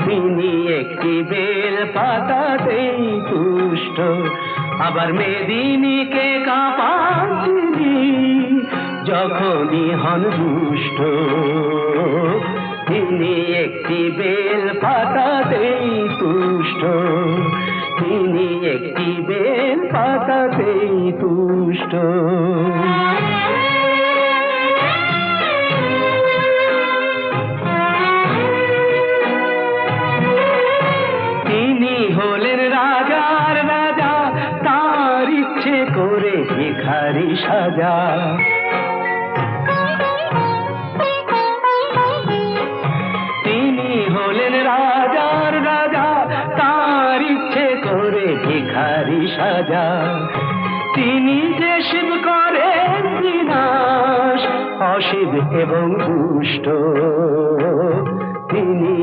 তিনি একটি বেল পাতাতেই তুষ্ট, আবার মেদিনীকে কাঁপান তিনি যখনই হন দুষ্ট। তিনি একটি বেল পাতাতেই তুষ্ট, তিনি একটি বেল পাতাতেই তুষ্ট। তিনি হলেন রাজার রাজা, তার ইচ্ছে করে ভিখারি সাজা। তিনি হলেন রাজার রাজা, তার ইচ্ছে করে ভিখারি সাজা। তিনি যে শিব করেন বিনাশ, অশিব এবং দুষ্ট। তিনি